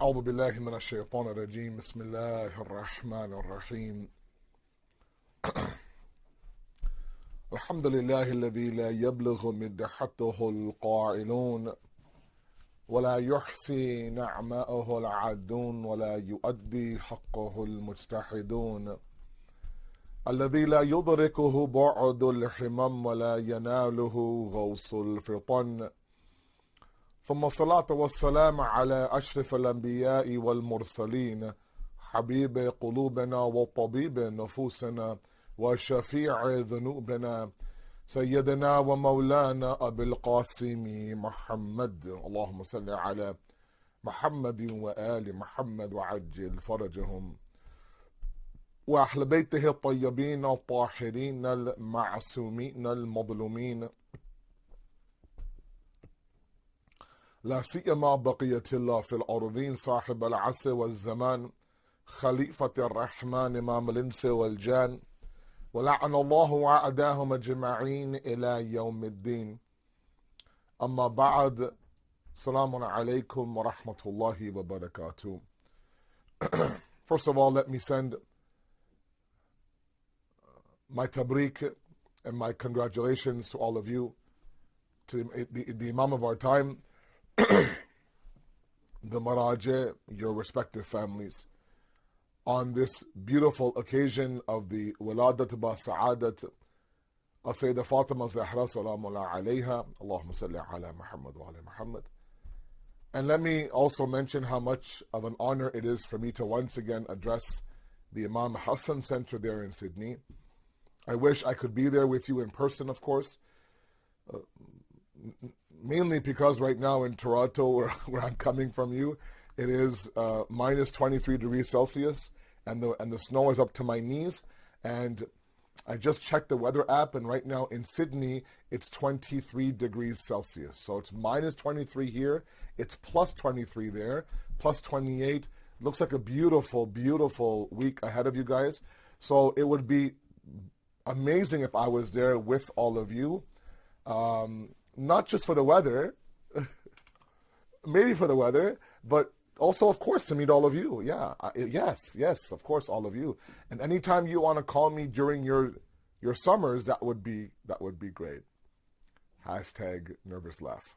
أعوذ بالله من الشيطان الرجيم بسم الله الرحمن الرحيم الحمد لله الذي لا يبلغ مدحته القائلون ولا يحصي نعماءه العادون ولا يؤدي حقه المجتحدون الذي لا يدركه بعد الحمم ولا يناله غوص الفطن ثم الصلاة والسلام على أشرف الأنبياء والمرسلين حبيب قلوبنا وطبيب نفوسنا وشفيع ذنوبنا سيدنا ومولانا أبي القاسم محمد اللهم صل على محمد وآل محمد وعجل فرجهم وأهل بيته الطيبين الطاهرين المعصومين المظلومين لا سيما بقية الله في الأرضين صاحب العصر والزمان خليفة الرحمن إمام الإنس والجان ولعن الله أعداهم أجمعين إلى يوم الدين أما بعد السلام عليكم ورحمة الله وبركاته. First of all, let me send my tabrik and my congratulations to all of you, to the Imam of our time, the Maraje, your respective families, on this beautiful occasion of the Wiladat ba Sa'adat of Syeda Fatima Zahra Salamullah alayha, Allahumma salli ala Muhammad wa ala Muhammad. And let me also mention how much of an honor it is for me to once again address the Imam Hassan Center there in Sydney. I wish I could be there with you in person, of course. Mainly because right now in Toronto, where I'm coming from you, it is minus 23 degrees Celsius, and the snow is up to my knees. And I just checked the weather app, and right now in Sydney, it's 23 degrees Celsius. So it's minus 23 here, it's plus 23 there, plus 28. Looks like a beautiful, beautiful week ahead of you guys. So it would be amazing if I was there with all of you. Not just for the weather, maybe for the weather, but also, of course, to meet all of you. Yeah, yes, of course, all of you. And anytime you want to call me during your summers, that would be great. Hashtag nervous laugh.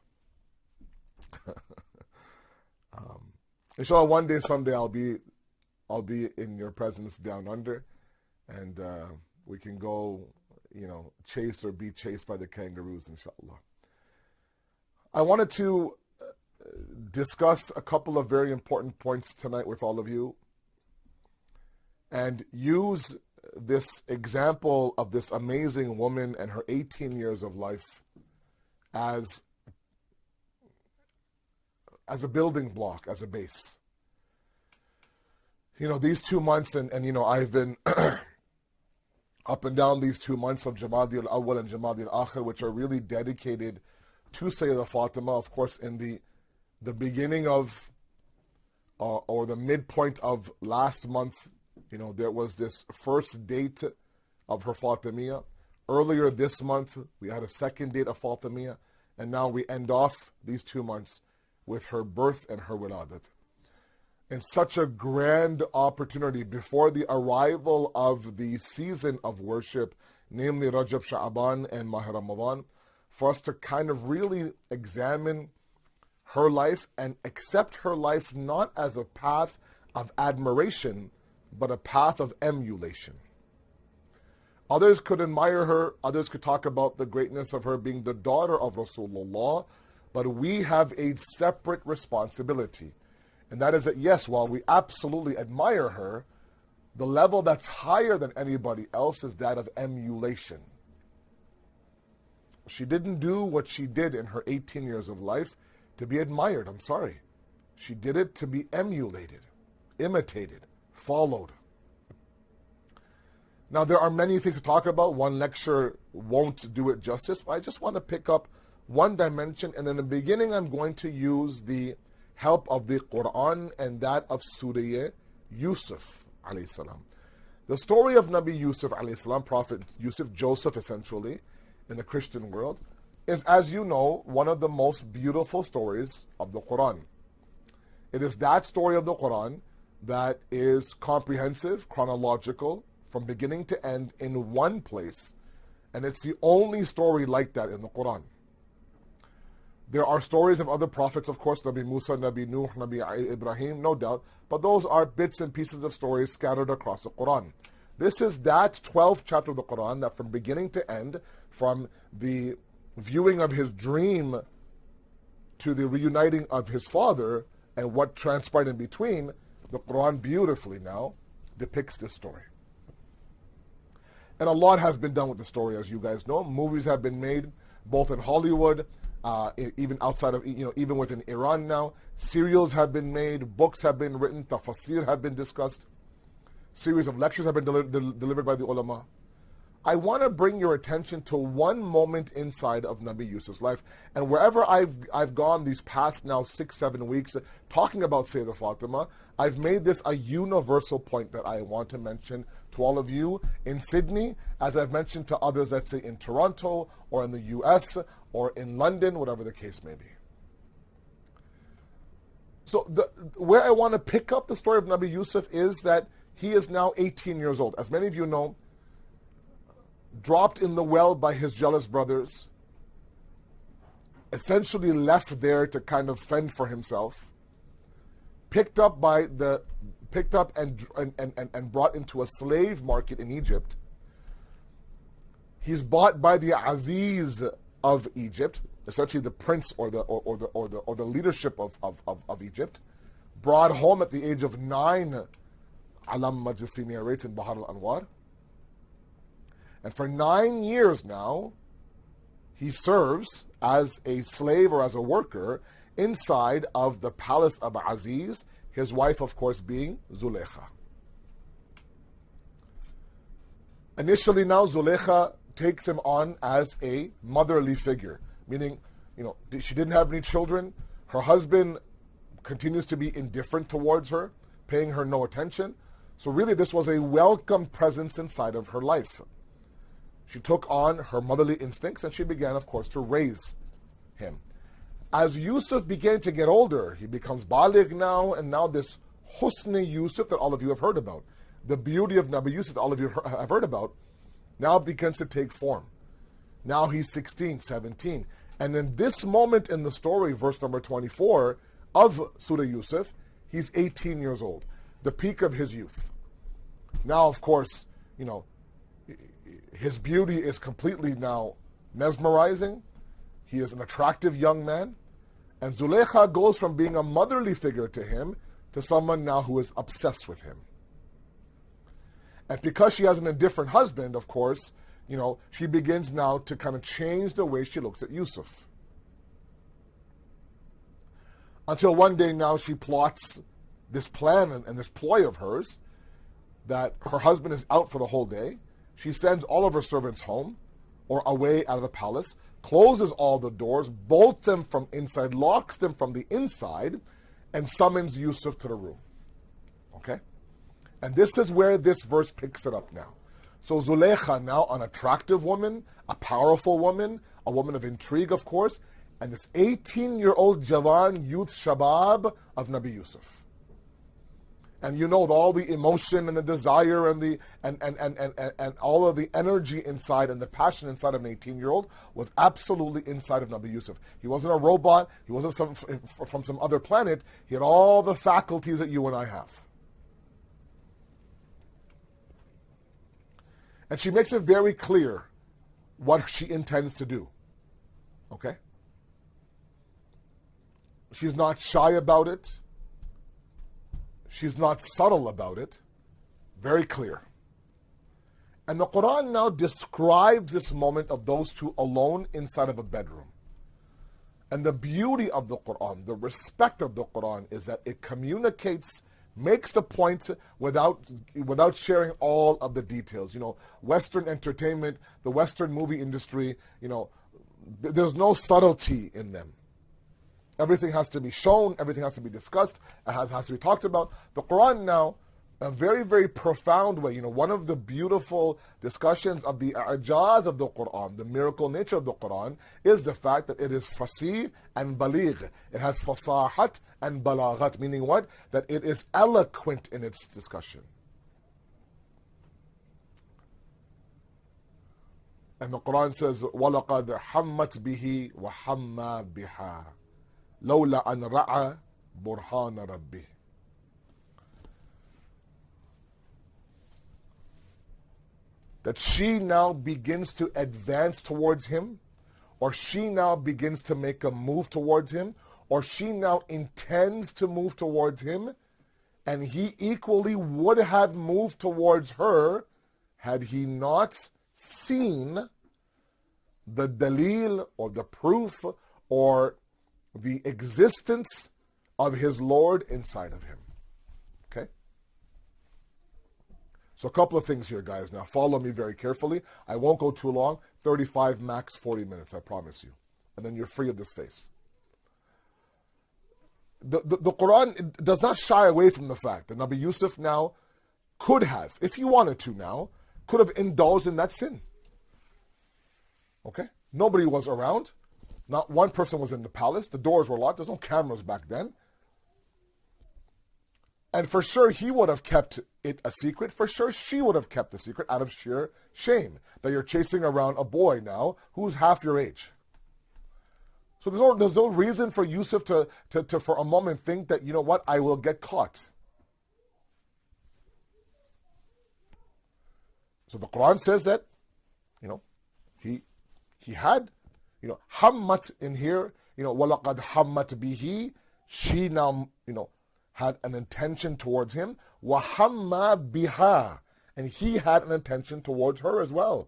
Inshallah, one day, someday, I'll be in your presence down under, and we can go, chase or be chased by the kangaroos, inshallah. I wanted to discuss a couple of very important points tonight with all of you and use this example of this amazing woman and her 18 years of life as a building block, as a base. These 2 months, and I've been up and down these 2 months of Jamadi al-Awwal and Jamadi al-Akhir, which are really dedicated to Syeda Fatima. Of course, in the beginning of, or the midpoint of last month, there was this first date of her Fatimiyya. Earlier this month, we had a second date of Fatimiyya, and now we end off these 2 months with her birth and her wiladat. And such a grand opportunity before the arrival of the season of worship, namely Rajab, Sha'aban, and Mahr Ramadan, for us to kind of really examine her life and accept her life not as a path of admiration, but a path of emulation. Others could admire her, others could talk about the greatness of her being the daughter of Rasulullah, but we have a separate responsibility. And that is that, yes, while we absolutely admire her, the level that's higher than anybody else is that of emulation. She didn't do what she did in her 18 years of life to be admired. I'm sorry. She did it to be emulated, imitated, followed. Now, there are many things to talk about. One lecture won't do it justice, but I just want to pick up one dimension. And in the beginning, I'm going to use the help of the Quran and that of Surah Yusuf alayhi salam. The story of Nabi Yusuf alayhi salam, Prophet Yusuf, Joseph essentially, in the Christian world, is, as you know, one of the most beautiful stories of the Quran. It is that story of the Quran that is comprehensive, chronological, from beginning to end in one place. And it's the only story like that in the Quran. There are stories of other prophets, of course, Nabi Musa, Nabi Nuh, Nabi Ibrahim, no doubt, but those are bits and pieces of stories scattered across the Quran. This is that 12th chapter of the Quran that from beginning to end, from the viewing of his dream to the reuniting of his father and what transpired in between, the Quran beautifully now depicts this story. And a lot has been done with the story, as you guys know. Movies have been made, both in Hollywood, even outside of, even within Iran now. Serials have been made, books have been written, tafsir have been discussed, series of lectures have been delivered by the ulama. I want to bring your attention to one moment inside of Nabi Yusuf's life. And wherever I've gone these past now 6-7 weeks talking about Syeda Fatima, I've made this a universal point that I want to mention to all of you in Sydney, as I've mentioned to others, let's say in Toronto or in the US or in London, whatever the case may be. So where I want to pick up the story of Nabi Yusuf is that he is now 18 years old. As many of you know, dropped in the well by his jealous brothers, essentially left there to kind of fend for himself, picked up and brought into a slave market in Egypt. He's bought by the Aziz of Egypt, essentially the prince or the leadership of Egypt, brought home at the age of 9. Alam Majlisi narrates in Bahar al-Anwar. And for 9 years now, he serves as a slave or as a worker inside of the palace of Aziz, his wife, of course, being Zulekha. Initially now, Zulekha takes him on as a motherly figure, meaning, she didn't have any children. Her husband continues to be indifferent towards her, paying her no attention. So really, this was a welcome presence inside of her life. She took on her motherly instincts and she began, of course, to raise him. As Yusuf began to get older, he becomes baligh now, and now this Husni Yusuf that all of you have heard about, the beauty of Nabi Yusuf that all of you have heard about, now begins to take form. Now he's 16, 17. And in this moment in the story, verse number 24 of Surah Yusuf, he's 18 years old, the peak of his youth. Now, of course, his beauty is completely now mesmerizing. He is an attractive young man. And Zulekha goes from being a motherly figure to him to someone now who is obsessed with him. And because she has an indifferent husband, of course, she begins now to kind of change the way she looks at Yusuf. Until one day now she plots this plan and this ploy of hers that her husband is out for the whole day. She sends all of her servants home or away out of the palace, closes all the doors, bolts them from inside, locks them from the inside, and summons Yusuf to the room. Okay? And this is where this verse picks it up now. So Zulekha, now an attractive woman, a powerful woman, a woman of intrigue, of course, and this 18-year-old Javan youth Shabab of Nabi Yusuf. And all the emotion and the desire and and all of the energy inside and the passion inside of an 18-year-old was absolutely inside of Nabi Yusuf. He wasn't a robot. He wasn't from some other planet. He had all the faculties that you and I have. And she makes it very clear what she intends to do. Okay? She's not shy about it. She's not subtle about it. Very clear. And the Quran now describes this moment of those two alone inside of a bedroom. And the beauty of the Quran, the respect of the Quran, is that it communicates, makes the point without sharing all of the details. Western entertainment, the Western movie industry, there's no subtlety in them. Everything has to be shown, everything has to be discussed, it has to be talked about. The Quran now a very, very profound way. One of the beautiful discussions of the i'jaz of the Quran, the miracle nature of the Quran, is the fact that it is fasih and baligh. It has fasahat and balaghat, meaning what? That it is eloquent in its discussion. And the Quran says, وَلَقَدْ حَمَّتْ بِهِ وَحَمَّا بِهَا لَوْلَا أَنْ رَعَى بُرْهَانَ رَبِّهِ. That she now begins to advance towards him, or she now begins to make a move towards him, or she now intends to move towards him, and he equally would have moved towards her had he not seen the dalil or the proof or the existence of his Lord inside of him. Okay? So a couple of things here, guys. Now follow me very carefully. I won't go too long. 35, max 40 minutes, I promise you. And then you're free of this face. The Quran does not shy away from the fact that Nabi Yusuf now could have, if he wanted to now, could have indulged in that sin. Okay? Nobody was around. Not one person was in the palace. The doors were locked. There's no cameras back then. And for sure, he would have kept it a secret. For sure, she would have kept the secret out of sheer shame that you're chasing around a boy now who's half your age. So there's no reason for Yusuf to for a moment think that, you know what, I will get caught. So the Quran says that, he had, hammat in here, وَلَقَدْ hammat bihi, she now, had an intention towards him, وَحَمَّا biha, and he had an intention towards her as well.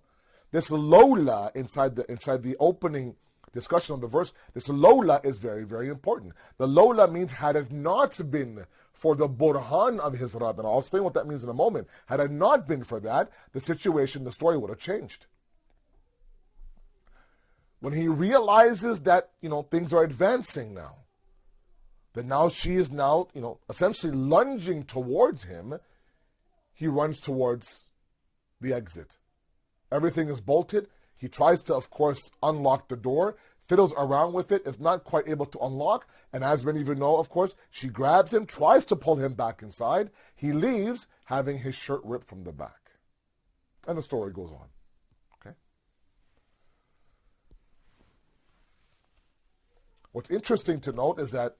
This lola inside the opening discussion of the verse, this lola is very, very important. The lola means had it not been for the burhan of his Rabb, and I'll explain what that means in a moment. Had it not been for that, the situation, the story would have changed. When he realizes that, things are advancing now, that now she is now, essentially lunging towards him, he runs towards the exit. Everything is bolted. He tries to, of course, unlock the door, fiddles around with it, is not quite able to unlock, and as many of you know, of course, she grabs him, tries to pull him back inside. He leaves, having his shirt ripped from the back. And the story goes on. Okay? What's interesting to note is that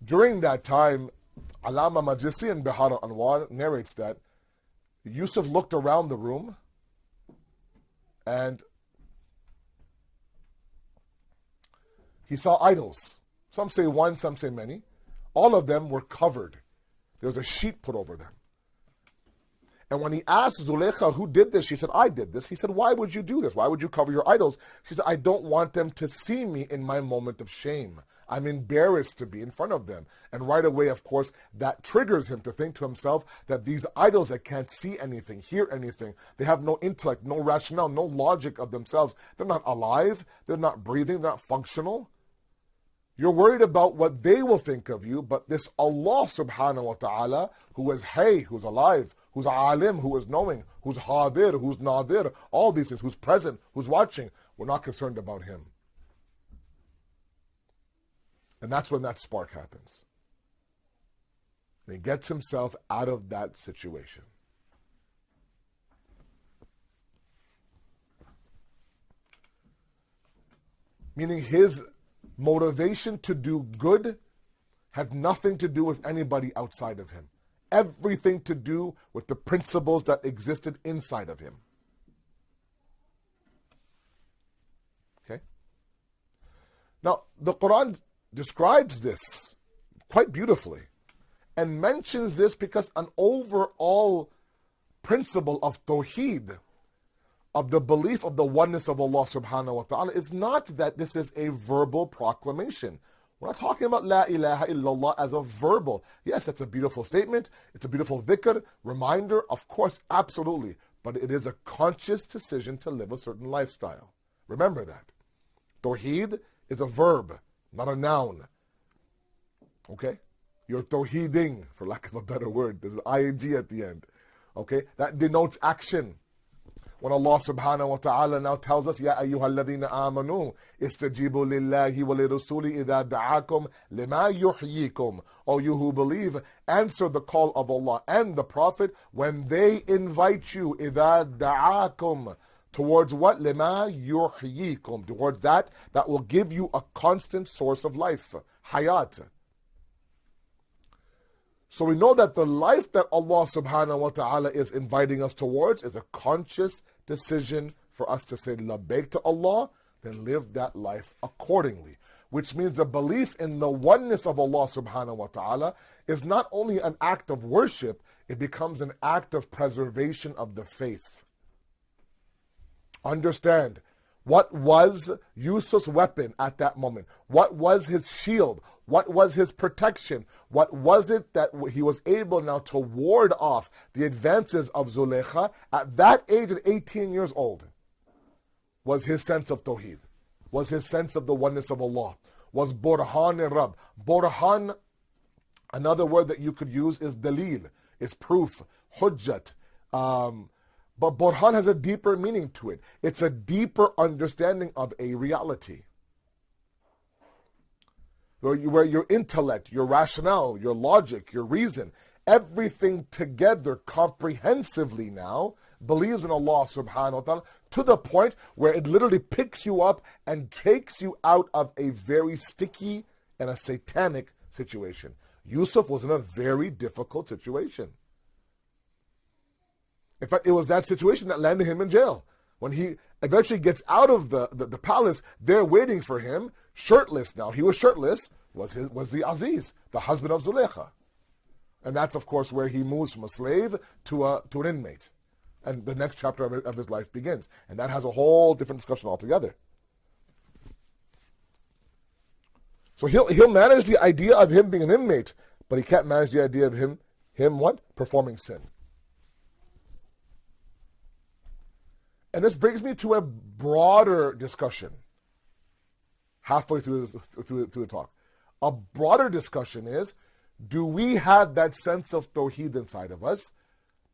during that time, Alama Majlisi in Bihar al-Anwar narrates that Yusuf looked around the room and he saw idols. Some say one, some say many. All of them were covered. There was a sheet put over them. And when he asked Zulaykha who did this, she said, I did this. He said, why would you do this? Why would you cover your idols? She said, I don't want them to see me in my moment of shame. I'm embarrassed to be in front of them. And right away, of course, that triggers him to think to himself that these idols that can't see anything, hear anything, they have no intellect, no rationale, no logic of themselves. They're not alive. They're not breathing. They're not functional. You're worried about what they will think of you, but this Allah subhanahu wa ta'ala, who is Hay, who's alive, who's Alim, who is knowing, who's Hadir, who's Nadir, all these things, who's present, who's watching, we're not concerned about him. And that's when that spark happens. And he gets himself out of that situation. Meaning his motivation to do good had nothing to do with anybody outside of him. Everything to do with the principles that existed inside of him. Okay? Now, the Quran describes this quite beautifully and mentions this because an overall principle of tawheed, of the belief of the oneness of Allah subhanahu wa ta'ala, is not that this is a verbal proclamation. We're not talking about La ilaha illallah as a verbal. Yes, it's a beautiful statement. It's a beautiful dhikr, reminder, of course, absolutely. But it is a conscious decision to live a certain lifestyle. Remember that. Tawheed is a verb, not a noun. Okay? You're tawheeding, for lack of a better word. There's an ing at the end. Okay? That denotes action. When Allah subhanahu wa ta'ala now tells us, Ya ayyuha alladhina amanu, istajibu lillahi wa lirasuli idha da'akum lima yuhyikum. O you who believe, answer the call of Allah and the Prophet when they invite you, idha da'akum. Towards what? Lima yuhyikum. Towards that will give you a constant source of life. Hayat. So we know that the life that Allah subhanahu wa ta'ala is inviting us towards is a conscious decision for us to say labbaik to Allah, then live that life accordingly. Which means the belief in the oneness of Allah subhanahu wa ta'ala is not only an act of worship, it becomes an act of preservation of the faith. Understand, what was Yusuf's weapon at that moment? What was his shield? What was his protection? What was it that he was able now to ward off the advances of Zulaykha at that age of 18 years old? Was his sense of Tawheed. Was his sense of the oneness of Allah. Was Burhan Rab. Burhan, another word that you could use is Dalil, is proof, Hujjat. But Burhan has a deeper meaning to it. It's a deeper understanding of a reality. Where your intellect, your rationale, your logic, your reason, everything together comprehensively now believes in Allah subhanahu wa ta'ala to the point where it literally picks you up and takes you out of a very sticky and a satanic situation. Yusuf was in a very difficult situation. In fact, it was that situation that landed him in jail. When he eventually gets out of the palace, they're waiting for him, shirtless now. He was shirtless, was the Aziz, the husband of Zulaykha. And that's, of course, where he moves from a slave to an inmate. And the next chapter of his life begins. And that has a whole different discussion altogether. So he'll manage the idea of him being an inmate, but he can't manage the idea of him what? Performing sin. And this brings me to a broader discussion. Halfway through the talk. A broader discussion is, do we have that sense of Tawheed inside of us?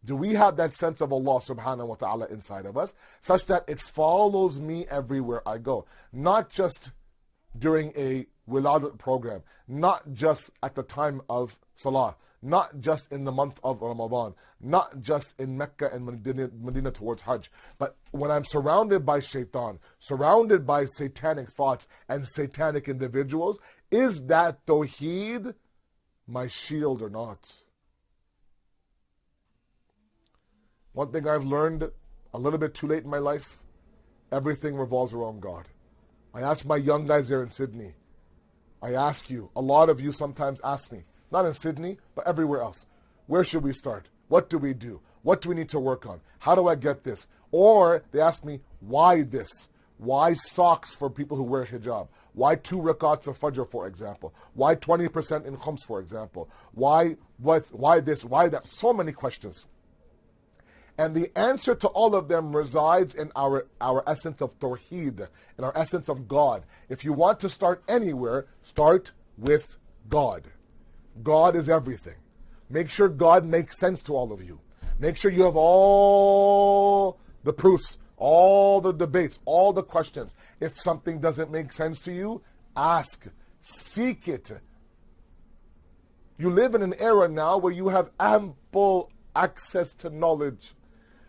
Do we have that sense of Allah subhanahu wa ta'ala inside of us, such that it follows me everywhere I go? Not just during a wiladat program, not just at the time of salah, not just in the month of Ramadan, not just in Mecca and Medina towards Hajj, but when I'm surrounded by shaitan, surrounded by satanic thoughts and satanic individuals, is that Tawheed my shield or not? One thing I've learned a little bit too late in my life, everything revolves around God. I ask my young guys there in Sydney, I ask you, a lot of you sometimes ask me, not in Sydney, but everywhere else, where should we start? What do we do? What do we need to work on? How do I get this? Or they ask me, why this? Why socks for people who wear hijab? Why 2 rakats of Fajr, for example? Why 20% in Khums, for example? Why this? Why that? So many questions. And the answer to all of them resides in our essence of Tawheed, in our essence of God. If you want to start anywhere, start with God. God is everything. Make sure God makes sense to all of you. Make sure you have all the proofs, all the debates, all the questions. If something doesn't make sense to you, ask, seek it. You live in an era now where you have ample access to knowledge.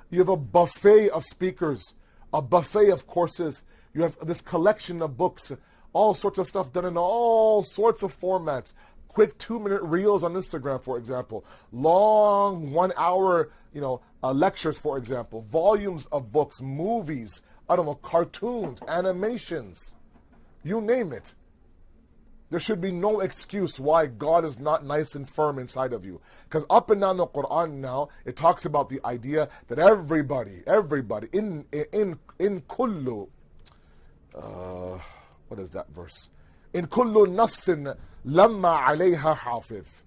You have a buffet of speakers, a buffet of courses. You have this collection of books, all sorts of stuff done in all sorts of formats. Quick 2-minute reels on Instagram, for example. Long 1-hour, lectures, for example. Volumes of books, movies, cartoons, animations. You name it. There should be no excuse why God is not nice and firm inside of you. Because up and down the Quran now, it talks about the idea that everybody, in kullu, what is that verse? In kullu nafsin lamma alayha hafiz.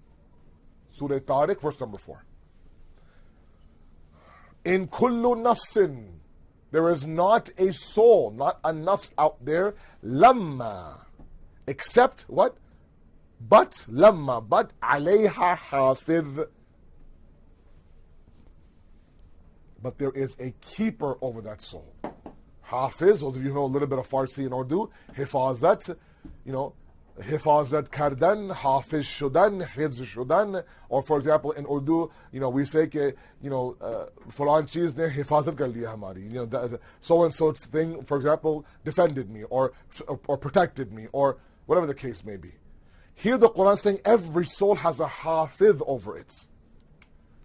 Surah Tariq, verse number 4. In kullu nafsin, there is not a soul, not a nafs out there, lamma, except what? But عَلَيْهَا حَافِظ. But there is a keeper over that soul. Hafiz, those of you who know a little bit of Farsi and Urdu, hifazat, hifazat kardan, hafiz shudan, hifz shudan. Or for example, in Urdu, we say, fulan cheez ne hifazat kar liya hamari. So and so thing, for example, defended me or protected me or whatever the case may be. Here the Quran is saying every soul has a hafiz over it.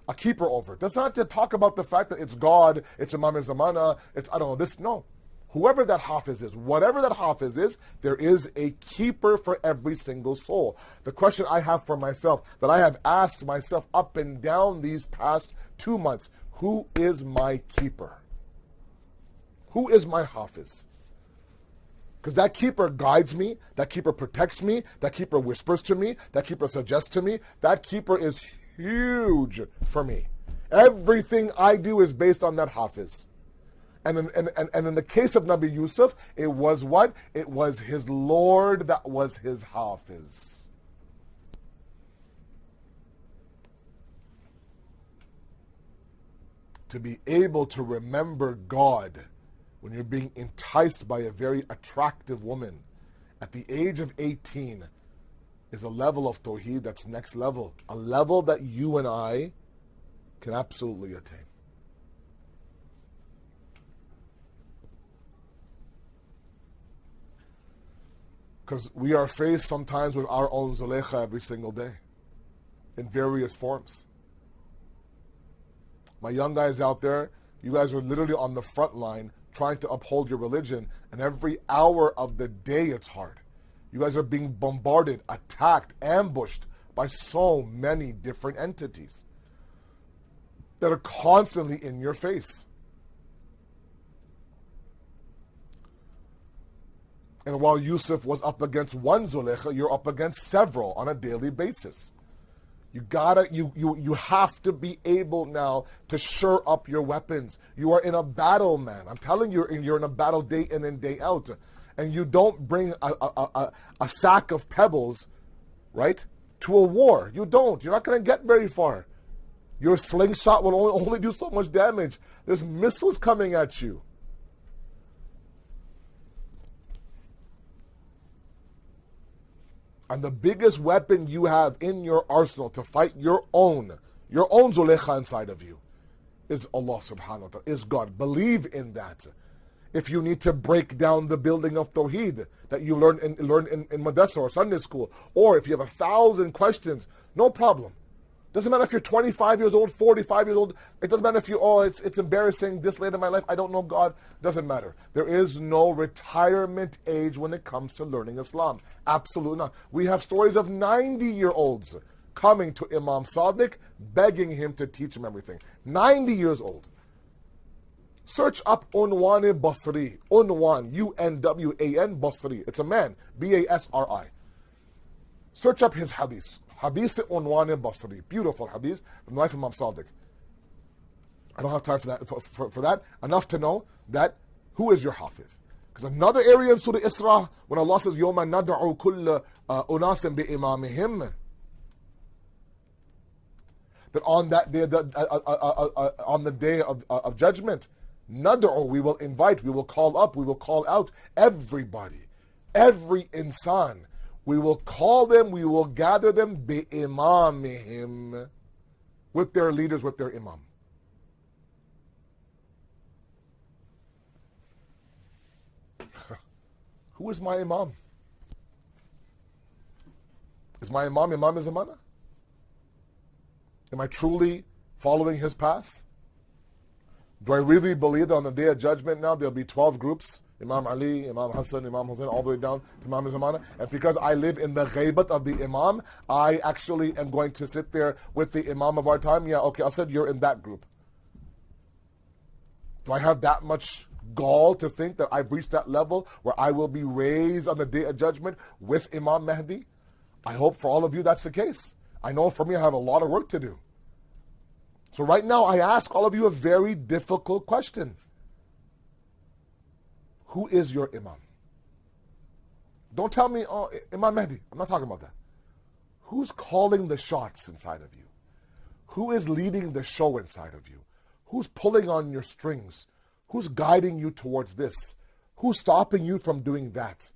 A keeper over it. That's not to talk about the fact that it's God, it's Imam Zamana, it's this. No. Whoever that hafiz is, whatever that hafiz is, there is a keeper for every single soul. The question I have for myself, that I have asked myself up and down these past 2 months, who is my keeper? Who is my hafiz? Because that keeper guides me, that keeper protects me, that keeper whispers to me, that keeper suggests to me, that keeper is huge for me. Everything I do is based on that hafiz. And in the case of Nabi Yusuf, it was what? It was his Lord that was his hafiz. To be able to remember God when you're being enticed by a very attractive woman at the age of 18 is a level of tawheed that's next level. A level that you and I can absolutely attain. Because we are faced sometimes with our own Zulaykha every single day in various forms. My young guys out there, you guys are literally on the front line trying to uphold your religion, and every hour of the day it's hard. You guys are being bombarded, attacked, ambushed by so many different entities that are constantly in your face. And while Yusuf was up against one Zulaykha, you're up against several on a daily basis. You have to be able now to shore up your weapons. You are in a battle, man. I'm telling you, you're in a battle day in and day out. And you don't bring a sack of pebbles, right, to a war. You don't. You're not going to get very far. Your slingshot will only do so much damage. There's missiles coming at you. And the biggest weapon you have in your arsenal to fight your own Zulaykha inside of you is Allah subhanahu wa ta'ala, is God. Believe in that. If you need to break down the building of Tawheed that you learn in Madrasa or Sunday school, or if you have 1,000 questions, no problem. Doesn't matter if you're 25 years old, 45 years old. It doesn't matter if it's embarrassing this late in my life, I don't know God. Doesn't matter. There is no retirement age when it comes to learning Islam. Absolutely not. We have stories of 90-year-olds coming to Imam Sadiq, begging him to teach him everything. 90 years old. Search up Unwan Basri. Unwan, U-N-W-A-N, Basri. It's a man, B-A-S-R-I. Search up his hadith. Hadith Unwan Basri. Beautiful hadith from the life of Imam Sadiq. I don't have time for that. Enough to know that who is your hafiz. Because another area in Surah Isra, when Allah says, يَوْمَ نَدْعُ كُلَّ أُنَاسٍ بِإِمَامِهِمْ, that on that day, on the day of judgment, nad'u, we will invite, we will call up, we will call out everybody, every insan. We will call them, we will gather them bi-imamihim, with their leaders, with their imam. Who is my imam? Is my imam Imam Zamana? Am I truly following his path? Do I really believe that on the day of judgment now there'll be 12 groups? Imam Ali, Imam Hassan, Imam Hussein, all the way down to Imam Zamana. And because I live in the ghaybat of the Imam, I actually am going to sit there with the Imam of our time. Yeah, okay, Asad, you're in that group. Do I have that much gall to think that I've reached that level where I will be raised on the day of judgment with Imam Mahdi? I hope for all of you that's the case. I know for me I have a lot of work to do. So right now I ask all of you a very difficult question. Who is your Imam? Don't tell me, oh, Imam Mahdi. I'm not talking about that. Who's calling the shots inside of you? Who is leading the show inside of you? Who's pulling on your strings? Who's guiding you towards this? Who's stopping you from doing that?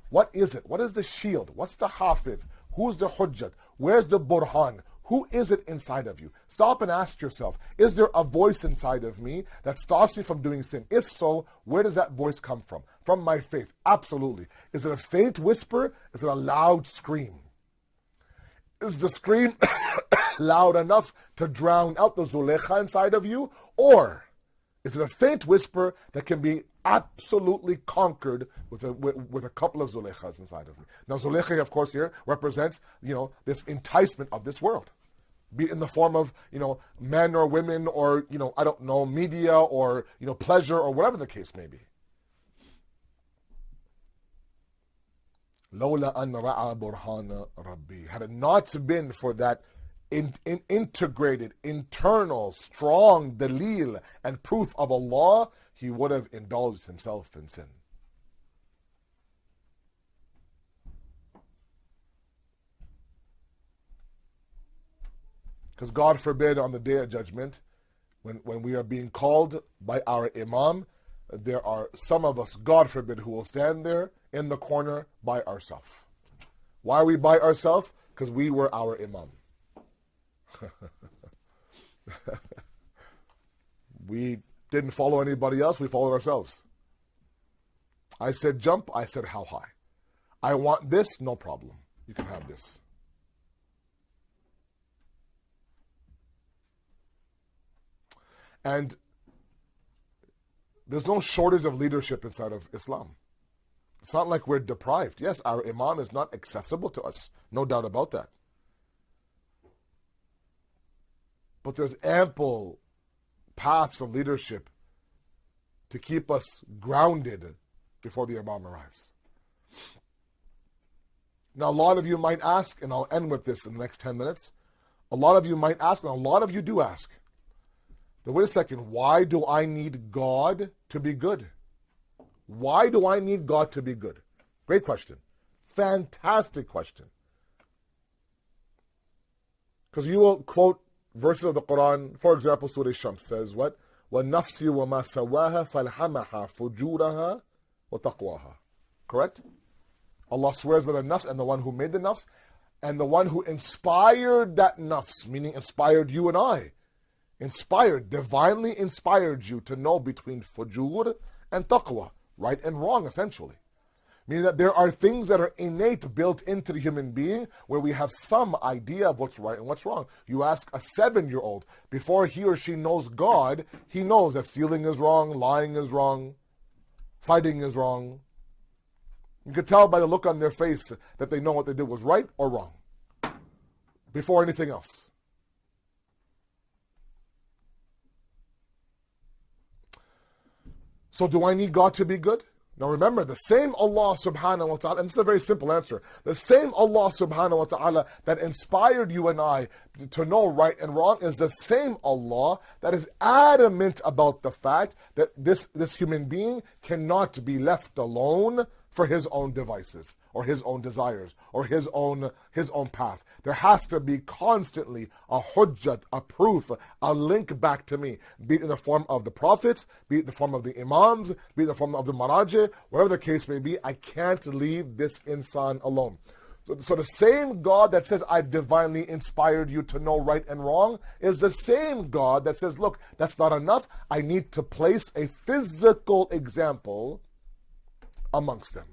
What is it? What is the shield? What's the hafiz? Who's the hujjat? Where's the burhan? Who is it inside of you? Stop and ask yourself, is there a voice inside of me that stops me from doing sin? If so, where does that voice come from? From my faith. Absolutely. Is it a faint whisper? Is it a loud scream? Is the scream loud enough to drown out the Zulekha inside of you? Or is it a faint whisper that can be absolutely conquered with a couple of Zulekhas inside of me? Now, Zulekha, of course, here represents, this enticement of this world. Be it in the form of, men or women or, media or, pleasure or whatever the case may be. لولا أن رأى برهان ربي. Had it not been for that integrated, internal, strong dalil and proof of Allah, he would have indulged himself in sin. Because God forbid on the Day of Judgment, when we are being called by our Imam, there are some of us, God forbid, who will stand there in the corner by ourselves. Why are we by ourselves? Because we were our Imam. We didn't follow anybody else, we followed ourselves. I said jump, I said how high. I want this, no problem. You can have this. And there's no shortage of leadership inside of Islam. It's not like we're deprived. Yes, our Imam is not accessible to us. No doubt about that. But there's ample paths of leadership to keep us grounded before the Imam arrives. Now, a lot of you might ask, and I'll end with this in the next 10 minutes. A lot of you might ask, and a lot of you do ask, but wait a second, why do I need God to be good? Why do I need God to be good? Great question. Fantastic question. Because you will quote verses of the Quran. For example, Surah Shams says what? وَالنَّفْسِ وَمَا سَوَاهَا فَالْحَمَهَا فُجُورَهَا وَتَقْوَاهَا. Correct? Allah swears by the nafs and the one who made the nafs and the one who inspired that nafs, meaning inspired you and I. Divinely inspired you to know between fujur and taqwa, right and wrong, essentially. Meaning that there are things that are innate, built into the human being, where we have some idea of what's right and what's wrong. You ask a 7-year-old, before he or she knows God, he knows that stealing is wrong, lying is wrong, fighting is wrong. You could tell by the look on their face that they know what they did was right or wrong, before anything else. So do I need God to be good? Now remember, the same Allah subhanahu wa ta'ala, and this is a very simple answer, the same Allah subhanahu wa ta'ala that inspired you and I to know right and wrong is the same Allah that is adamant about the fact that this human being cannot be left alone for his own devices or his own desires or his own path. There has to be constantly a hujjat, a proof, a link back to me, be it in the form of the prophets, be it in the form of the imams, be it in the form of the marajih, whatever the case may be. I can't leave this insan alone. So the same God that says, I've divinely inspired you to know right and wrong, is the same God that says, look, that's not enough. I need to place a physical example amongst them.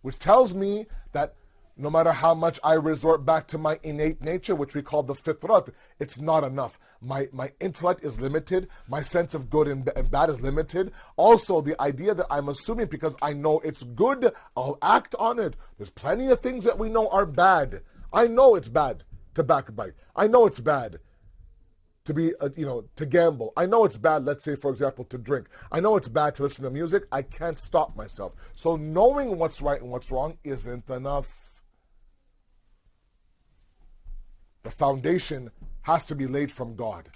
Which tells me that no matter how much I resort back to my innate nature, which we call the fitrat, it's not enough. My intellect is limited. My sense of good and bad is limited. Also, the idea that I'm assuming because I know it's good, I'll act on it. There's plenty of things that we know are bad. I know it's bad to backbite. I know it's bad to be, to gamble. I know it's bad, let's say, for example, to drink. I know it's bad to listen to music. I can't stop myself. So knowing what's right and what's wrong isn't enough. The foundation has to be laid from God.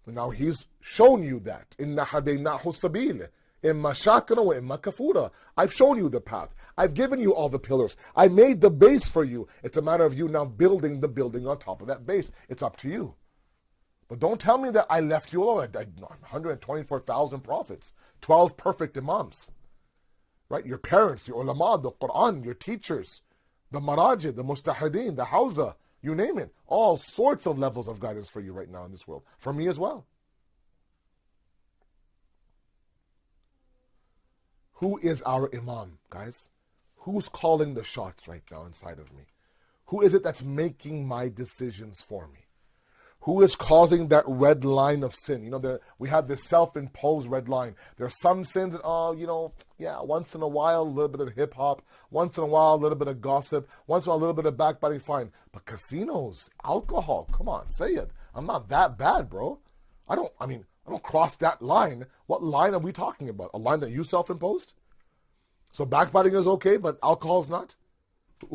And now He's shown you that. Inna hadaynahu sabil. Imma shakira wa imma kafura. I've shown you the path. I've given you all the pillars. I made the base for you. It's a matter of you now building the building on top of that base. It's up to you. But don't tell me that I left you alone. 124,000 prophets, 12 perfect imams, right? Your parents, your ulama, the Quran, your teachers, the marajid, the mustahideen, the hawza, you name it. All sorts of levels of guidance for you right now in this world. For me as well. Who is our imam, guys? Who's calling the shots right now inside of me? Who is it that's making my decisions for me? Who is causing that red line of sin? You know, we have this self-imposed red line. There are some sins that, once in a while, a little bit of hip-hop. Once in a while, a little bit of gossip. Once in a while, a little bit of backbiting, fine. But casinos, alcohol, come on, say it. I'm not that bad, bro. I don't cross that line. What line are we talking about? A line that you self-imposed? So backbiting is okay, but alcohol is not?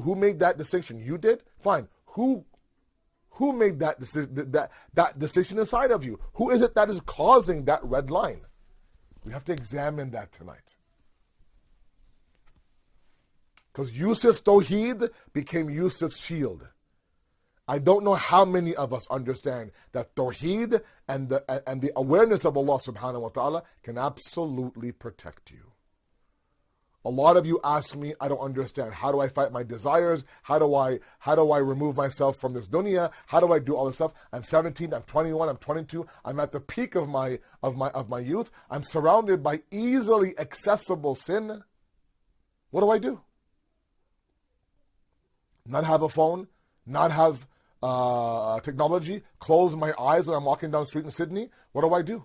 Who made that distinction? You did? Fine. Who made that decision inside of you? Who is it that is causing that red line? We have to examine that tonight. Because Yusuf's tawheed became Yusuf's shield. I don't know how many of us understand that tawheed and the awareness of Allah subhanahu wa ta'ala can absolutely protect you. A lot of you ask me, I don't understand. How do I fight my desires? How do I remove myself from this dunya? How do I do all this stuff? I'm 17, I'm 21, I'm 22. I'm at the peak of my youth. I'm surrounded by easily accessible sin. What do? Not have a phone, not have technology, close my eyes when I'm walking down the street in Sydney. What do?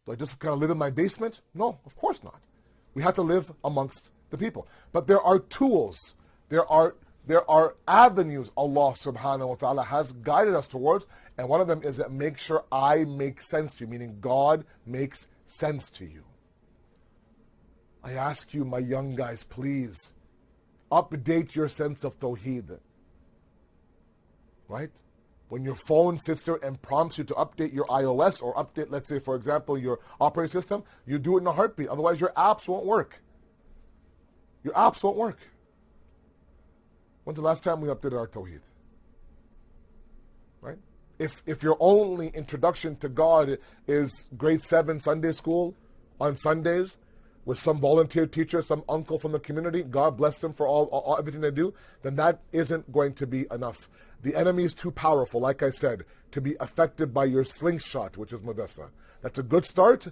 Do I just kind of live in my basement? No, of course not. We have to live amongst the people. But there are tools, there are avenues Allah subhanahu wa ta'ala has guided us towards, and one of them is that make sure I make sense to you, meaning God makes sense to you. I ask you, my young guys, please, update your sense of tawheed. Right? When your phone sits there and prompts you to update your iOS or update, let's say, for example, your operating system, you do it in a heartbeat. Otherwise, your apps won't work. Your apps won't work. When's the last time we updated our tawheed? Right? If your only introduction to God is grade 7 Sunday school on Sundays with some volunteer teacher, some uncle from the community, God bless them for all everything they do, then that isn't going to be enough. The enemy is too powerful, like I said, to be affected by your slingshot, which is Modessa. That's a good start.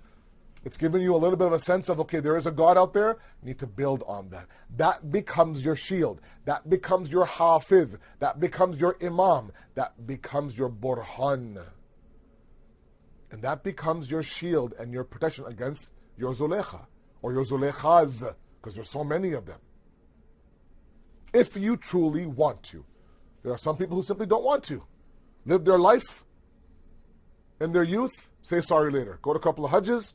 It's giving you a little bit of a sense of, okay, there is a God out there. You need to build on that. That becomes your shield. That becomes your hafiz. That becomes your imam. That becomes your burhan. And that becomes your shield and your protection against your Zulekha or your Zulekhas, because there's so many of them. If you truly want to. There are some people who simply don't want to live their life in their youth, say sorry later. Go to a couple of hajjs,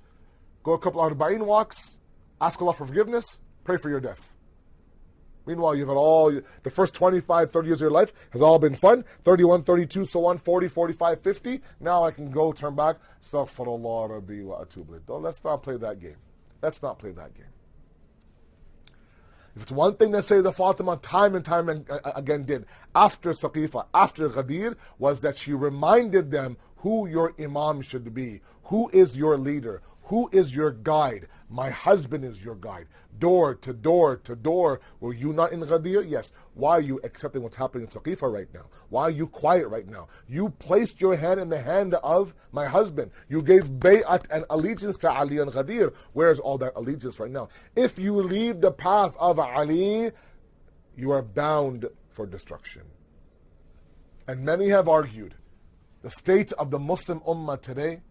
go a couple of arba'in walks, ask Allah for forgiveness, pray for your death. Meanwhile, you've had the first 25, 30 years of your life has all been fun. 31, 32, so on, 40, 45, 50. Now I can go turn back. Astaghfirullah Rabbi wa atubu ilayh. Let's not play that game. Let's not play that game. If it's one thing that Sayyidah Fatima time and time again did after Saqifa, after Ghadir, was that she reminded them who your imam should be, who is your leader, who is your guide. My husband is your guide. Door to door to door. Were you not in Ghadir? Yes. Why are you accepting what's happening in Saqifa right now? Why are you quiet right now? You placed your hand in the hand of my husband. You gave bay'at and allegiance to Ali and Ghadir. Where's all that allegiance right now? If you leave the path of Ali, you are bound for destruction. And many have argued the state of the Muslim Ummah today,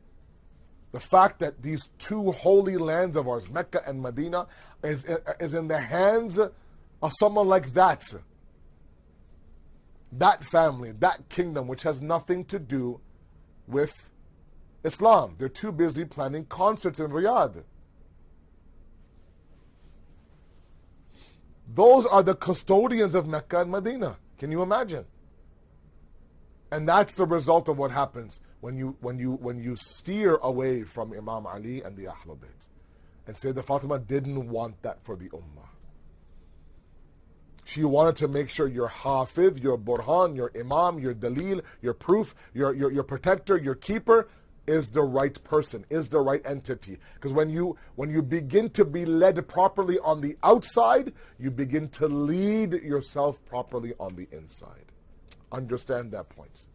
the fact that these two holy lands of ours, Mecca and Medina, is in the hands of someone like that family, that kingdom, which has nothing to do with Islam. They're too busy planning concerts in Riyadh. Those are the custodians of Mecca and Medina. Can you imagine? And that's the result of what happens when you steer away from Imam Ali and the Ahlul Bayt. And Sayyidah Fatima didn't want that for the ummah. She wanted to make sure your hafiz, your burhan, your imam, your dalil, your proof, your protector, your keeper is the right person, is the right entity. Because when you begin to be led properly on the outside, you begin to lead yourself properly on the inside. Understand that point.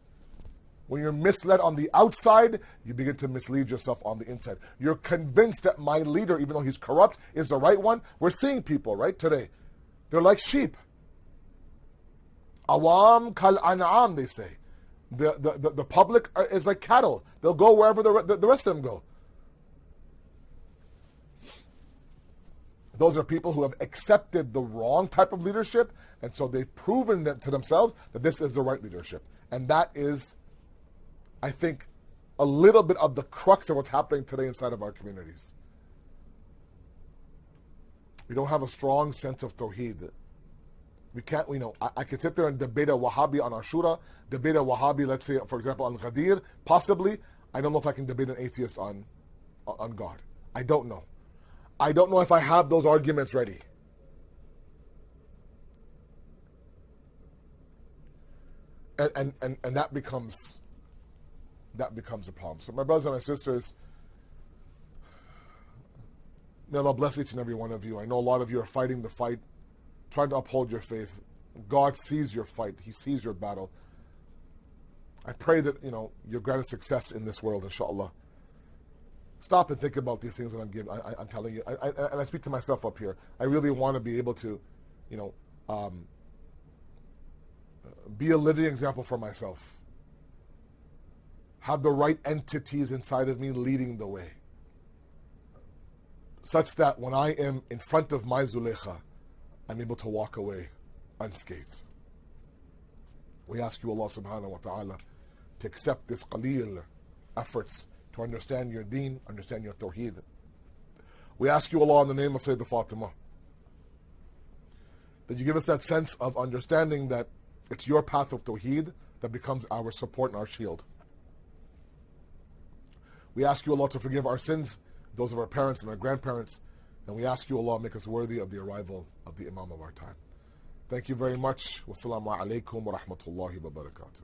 When you're misled on the outside, you begin to mislead yourself on the inside. You're convinced that my leader, even though he's corrupt, is the right one. We're seeing people, right, today. They're like sheep. Awam kal an'am, they say. The public is like cattle. They'll go wherever the rest of them go. Those are people who have accepted the wrong type of leadership, and so they've proven to themselves that this is the right leadership. And that is, I think, a little bit of the crux of what's happening today inside of our communities. We don't have a strong sense of Tawheed. We can't, I could sit there and debate a Wahhabi on Ashura, debate a Wahhabi, let's say, for example, on Ghadir, possibly. I don't know if I can debate an atheist on God. I don't know. I don't know if I have those arguments ready. And that becomes a problem. So my brothers and my sisters, may Allah bless each and every one of you. I know a lot of you are fighting the fight, trying to uphold your faith. God sees your fight. He sees your battle. I pray that, you're granted success in this world, inshallah. Stop and think about these things that I'm telling you. And I speak to myself up here. I really want to be able to, be a living example for myself. Have the right entities inside of me leading the way. Such that when I am in front of my Zulaykha, I'm able to walk away unscathed. We ask you, Allah subhanahu wa ta'ala, to accept this qaleel efforts to understand your deen, understand your tawheed. We ask you, Allah, in the name of Sayyidah Fatima, that you give us that sense of understanding that it's your path of tawheed that becomes our support and our shield. We ask you, Allah, to forgive our sins, those of our parents and our grandparents, and we ask you, Allah, make us worthy of the arrival of the Imam of our time. Thank you very much. Wassalamu alaikum wa rahmatullahi wa barakatuh.